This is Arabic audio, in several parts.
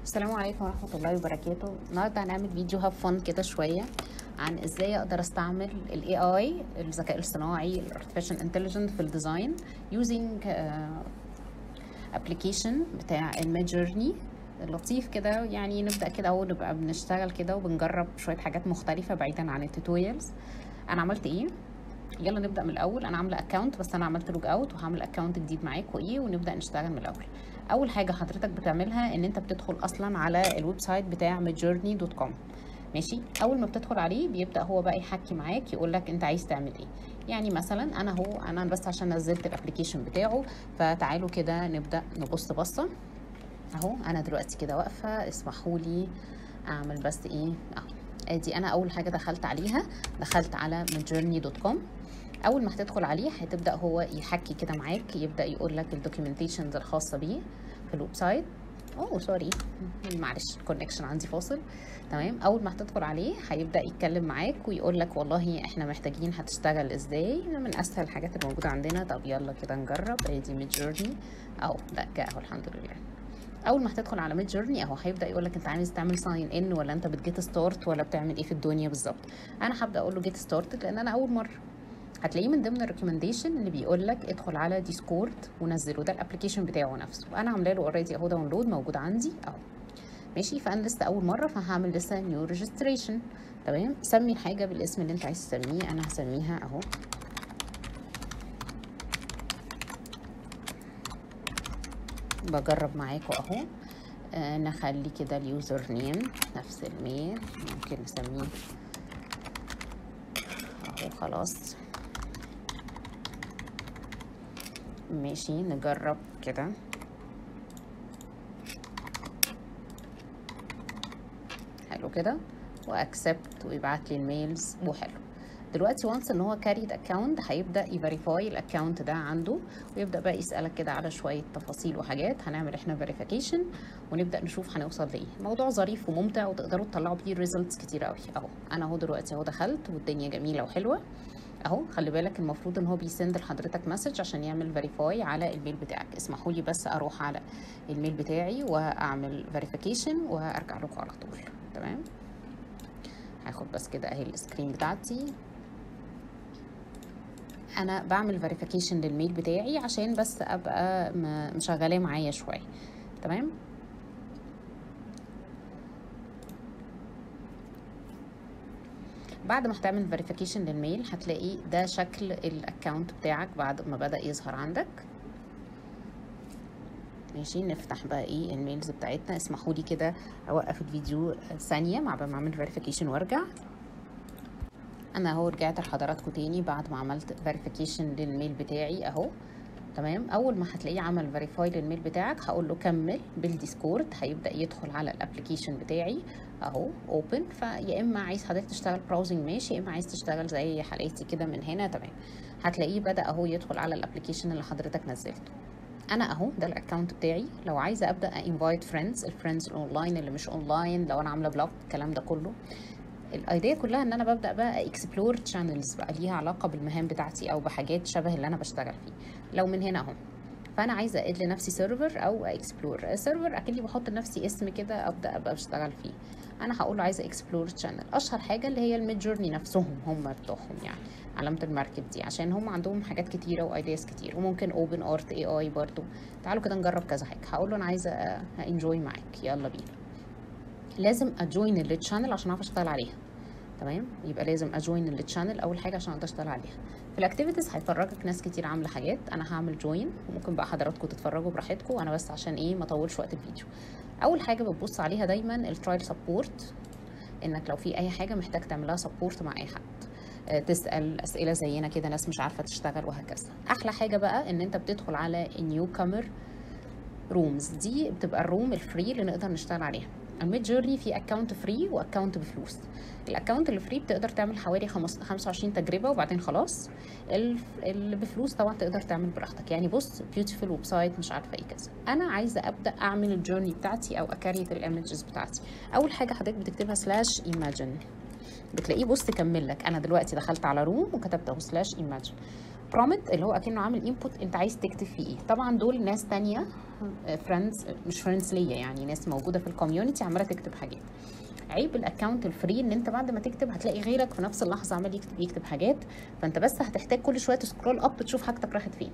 السلام عليكم ورحمة الله وبركاته. النهارده هنعمل فيديو هاف فن كده شوية عن ازاي اقدر استعمل ال AI الذكاء الاصطناعي ال Artificial Intelligence في الديزاين using application بتاع الميدجورني لطيف كده. يعني نبدأ كده اهو نبقى بنشتغل كده وبنجرب شوية حاجات مختلفة بعيدا عن التوتوريالز. انا عملت ايه؟ يلا نبدأ من الأول. أنا عاملة أكاونت بس أنا عملت لوج أوت وهعمل أكاونت جديد معاكوا ونبدأ نشتغل من الأول. أول حاجة حضرتك بتعملها إن أنت بتدخل أصلا على الويب سايت بتاع midjourney.com. ماشي، أول ما بتدخل عليه بيبدأ هو بقى يحكي معاك يقول لك أنت عايز تعمل إيه. يعني مثلا أنا بس عشان نزلت الأبليكيشن بتاعه، فتعالوا كده نبدأ نبص بصة. أهو أنا دلوقتي كده واقفة، اسمحوا لي أعمل بس إيه ادي انا اول حاجه دخلت عليها، دخلت على midjourney.com. اول ما هتدخل عليه هتبدا هو يحكي كده معاك، يبدا يقول لك الدوكيومنتيشنز الخاصه بيه في الويب سايت. سوري معلش الكونكشن عندي فاصل. تمام، اول ما هتدخل عليه هيبدا يتكلم معاك ويقول لك والله احنا محتاجين هتشتغل ازاي من اسهل الحاجات اللي موجوده عندنا. طب يلا كده نجرب. ادي midjourney لا جه اهو الحمد لله. اول ما هتدخل على midjourney هيبدا يقول لك انت عايز تعمل ساين ان ولا انت بتجيت ستارت ولا بتعمل ايه في الدنيا بالظبط. انا هبدا اقول له جيت ستارت لان انا اول مره. هتلاقيه من ضمن الريكومنديشن اللي بيقول لك ادخل على ديسكورد ونزله، ده الابلكيشن بتاعه نفسه. انا عامله له اوريدي اهو داونلود موجود عندي ماشي. فانا لسه اول مره فهعمل لسه نيو ريجستريشن. تمام، سمي الحاجه بالاسم اللي انت عايز تسميه. انا هسميها بجرب معاكم نخلي كده اليوزر نيم نفس الميل، ممكن نسميه خلاص ماشي. نجرب كده حلو كده واكسبت ويبعت لي الميلز وحلو. دلوقتي وانس ان هو كاريد اكونت هيبدا يفيريفاي الاكونت ده عنده ويبدا بقى يسالك كده على شويه تفاصيل وحاجات. هنعمل احنا فيريفيكيشن ونبدا نشوف هنوصل لايه. موضوع ظريف وممتع وتقدروا تطلعوا بيه ريزلتس كتير قوي. انا دلوقتي دخلت والدنيا جميله وحلوه. خلي بالك المفروض ان هو بيسند لحضرتك مسج عشان يعمل فيريفاي على الميل بتاعك. اسمحوا لي بس اروح على الميل بتاعي واعمل فيريفيكيشن وهرجع لكم على طول. تمام، هاخد بس كده اهي السكرين بتاعتي. انا بعمل فيريفيكيشن للميل بتاعي عشان بس ابقى مشغلاه معايا شويه. تمام، بعد ما هتعمل فيريفيكيشن للميل هتلاقي ده شكل الاكونت بتاعك بعد ما بدأ يظهر عندك. ماشي، نفتح بقى الميلز بتاعتنا. اسمحوا لي كده اوقف الفيديو ثانيه مع ما اعمل فيريفيكيشن وارجع. انا رجعت لحضراتكم تاني بعد ما عملت فيريفيكيشن للميل بتاعي تمام. اول ما هتلاقيه عمل فيريفاي للميل بتاعك هقول له كمل بالديسكورد. هيبدا يدخل على الابلكيشن بتاعي اوبن. فيا اما عايز حضرتك تشتغل براوزنج ماشي، يا اما عايز تشتغل زي حالتي كده من هنا. تمام، هتلاقيه بدا يدخل على الابلكيشن اللي حضرتك نزلته. انا ده الاكونت بتاعي. لو عايزه ابدا انفايت فريندز، الفريندز الاونلاين اللي مش اونلاين، لو انا عامله بلوك الكلام ده كله. الايديا كلها ان انا ببدا بقى اكسبلور تشانلز بقى ليها علاقه بالمهام بتاعتي او بحاجات شبه اللي انا بشتغل فيه. لو من هنا فانا عايزه ادي لنفسي سيرفر او اكسبلور سيرفر، اكيد بحط لنفسي اسم كده ابدا بشتغل فيه. انا هقول له عايزه اكسبلور تشانل. اشهر حاجه اللي هي الميدجورني نفسهم هم بتوعهم، يعني علامه المركب دي، عشان هم عندهم حاجات كتيره وايدياز كتير. وممكن اوبن ارت اي اي برضو. تعالوا كده نجرب كذا حاجه. هقول له انا عايزه انجوي معاك، يلا بينا. لازم اجوين التشانل عشان اعرف اشتغل عليها. تمام، يبقى لازم اجوين التشانل اول حاجه عشان اقدر اشتغل عليها. في الاكتيفيتيز هيفرجك ناس كتير عامله حاجات. انا هعمل جوين وممكن بقى حضراتكم تتفرجوا براحتكم، انا بس عشان ما اطولش وقت الفيديو. اول حاجه بتبص عليها دايما الترايل سبورت، انك لو في اي حاجه محتاج تعملها سبورت مع اي حد، تسال اسئله زينا كده، ناس مش عارفه تشتغل وهكذا. احلى حاجه بقى ان انت بتدخل على نيو كامر رومز، دي بتبقى الروم الفري اللي نقدر نشتغل عليها. الميدجورني في اكونت فري واكونت بفلوس. الاكونت الفري بتقدر تعمل حوالي 25 تجربه وبعدين خلاص. اللي بفلوس طبعا تقدر تعمل براحتك. يعني بص بيوتيفول ويب سايت مش عارفه ايه كذا. انا عايزه ابدا اعمل الجورني بتاعتي او اكريت الايمجز بتاعتي. اول حاجه حضرتك بتكتبها /imagine، بتلاقيه بص كمل لك. انا دلوقتي دخلت على روم وكتبت /imagine. برومت اللي هو اكنه عامل انبوت انت عايز تكتب فيه ايه. طبعا دول ناس تانية فريندز، مش فريندز ليا يعني، ناس موجوده في الكوميونتي عماله تكتب حاجات. عيب الاكونت الفري ان انت بعد ما تكتب هتلاقي غيرك في نفس اللحظه عمال يكتب حاجات، فانت بس هتحتاج كل شويه تسكرول اب تشوف حاجتك راحت فين.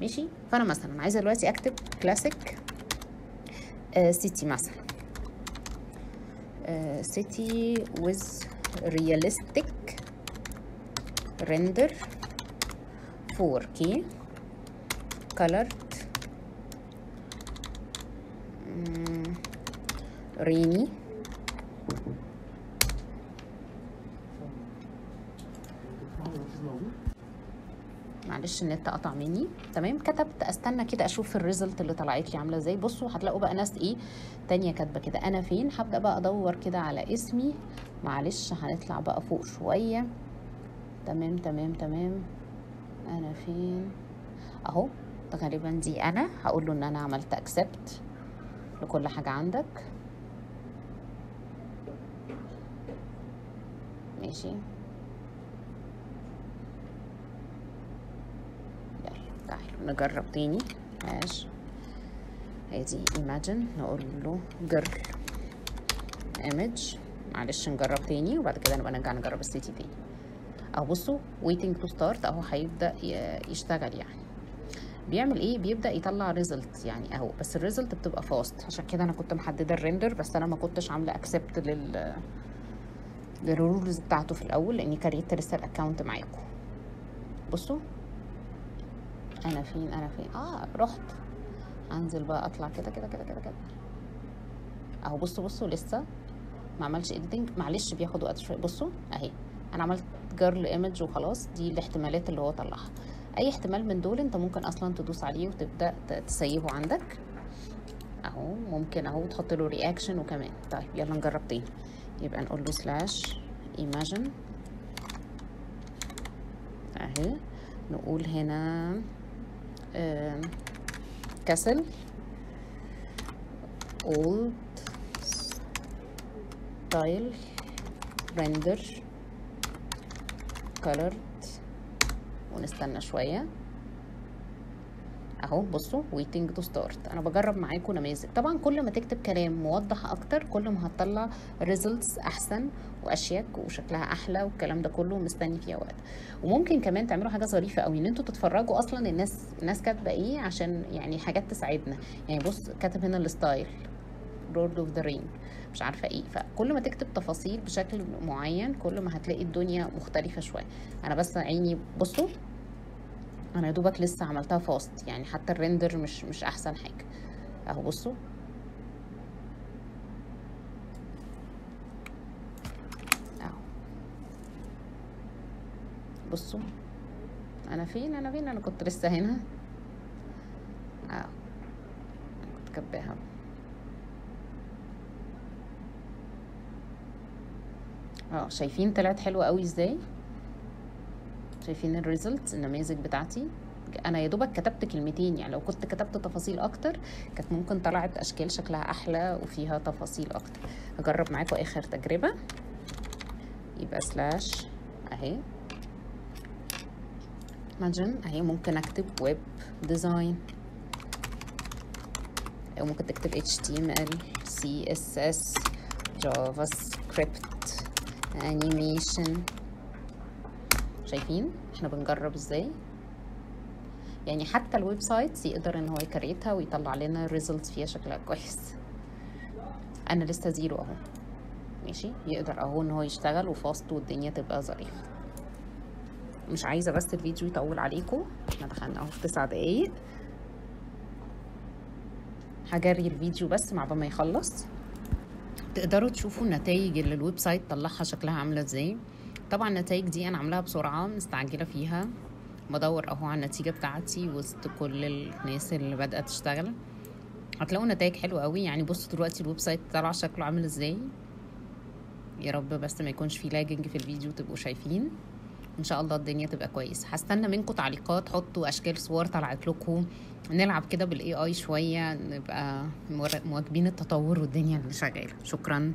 ماشي. فانا مثلا عايزه دلوقتي اكتب كلاسيك سيتي مثلا، city with realistic render 4K colored rainy معلش النت قطع مني. تمام. كتبت، استنى كده اشوف الريزلت اللي طلعت لي عامله ازاي. بصوا هتلاقوا بقى ناس ايه تانية كاتبه كده انا فين. هبدا بقى ادور كده على اسمي. معلش هنطلع بقى فوق شويه. تمام تمام تمام. انا فين اهو. غالبا دي انا. هقول له ان انا عملت اكسبت لكل حاجه عندك. ماشي. تعالوا نجرب تاني. ماشي. ادي imagine، نقول له girl image. معلش نجرب تاني وبعد كده نبقى نرجع نجرب السيتي تاني. اهو بصوا waiting to start اهو هيبدأ يشتغل. يعني بيعمل ايه؟ بيبدأ يطلع ريزلت يعني اهو، بس الريزلت بتبقى فاست. عشان كده انا كنت محددة الريندر، بس انا ما كنتش عاملة اكسبت للرولز بتاعته في الاول لاني كريت لسه الاكونت معاكم. بصوا انا فين رحت انزل بقى اطلع كده كده كده كده كده اهو. بصوا لسه ما عملش اديتنج. معلش بياخد وقت شويه. بصوا اهي انا عملت جيرل ايمج وخلاص. دي الاحتمالات اللي هو طلعها. اي احتمال من دول انت ممكن اصلا تدوس عليه وتبدا تسيبه عندك اهو. ممكن اهو تحط له رياكشن وكمان. طيب يلا نجرب تاني. يبقى نقول له سلاش imagine اهي. نقول هنا كاسل old style render colored ونستنى شوية اهو. بصوا waiting to start. انا بجرب معاكم نماذج. طبعا كل ما تكتب كلام موضح اكتر كل ما هتطلع results احسن واشيك وشكلها احلى والكلام ده كله مستني فيها وقت. وممكن كمان تعملوا حاجه ظريفه قوي ان انتوا تتفرجوا اصلا الناس كاتبه ايه عشان يعني حاجات تساعدنا. يعني بص كاتب هنا الستايل لورد اوف ذا رينج مش عارفه ايه. فكل ما تكتب تفاصيل بشكل معين كل ما هتلاقي الدنيا مختلفه شويه. انا بس عيني بصوا انا يا دوبك لسه عملتها فاست يعني حتى الريندر مش احسن حاجه اهو. بصوا اهو. بصوا انا فين انا كنت لسه هنا اهو. كنت كاتباها شايفين طلعت حلوه قوي ازاي؟ شايفين الريزلت النماذج بتاعتي؟ انا يا دوبك كتبت كلمتين. يعني لو كنت كتبت تفاصيل اكتر كانت ممكن طلعت اشكال شكلها احلى وفيها تفاصيل اكتر. هجرب معاكم اخر تجربه. يبقى سلاش اهي imagine اهي. ممكن اكتب ويب ديزاين او ممكن تكتب HTML CSS جافا سكريبت انيميشن. شايفين احنا بنجرب ازاي؟ يعني حتى الويب سايتس يقدر ان هو يكريتها ويطلع لنا ريزلتس فيها شكلها كويس. انا لسه زيرو اهو. ماشي. يقدر اهو ان هو يشتغل وفاست والدنيا تبقى ظريفه. مش عايزه بس الفيديو يطول عليكم. احنا دخلنا اهو في 9 دقايق. هجري الفيديو بس مع ما يخلص تقدروا تشوفوا النتائج اللي الويب سايت طلعها شكلها عامله ازاي. طبعا النتائج دي انا عاملاها بسرعه مستعجله فيها. بدور اهو على النتيجه بتاعتي وسط كل الناس اللي بدات تشتغل. هتلاقوا نتائج حلوه قوي. يعني بصوا دلوقتي الويب سايت طلع شكله عامل ازاي. يا رب بس ما يكونش فيه لاجنج في الفيديو تبقوا شايفين. ان شاء الله الدنيا تبقى كويس. هستنى منكم تعليقات. حطوا اشكال صور طلعت لكم. نلعب كده بالاي اي شويه نبقى مواكبين التطور والدنيا اللي شغاله. شكرا.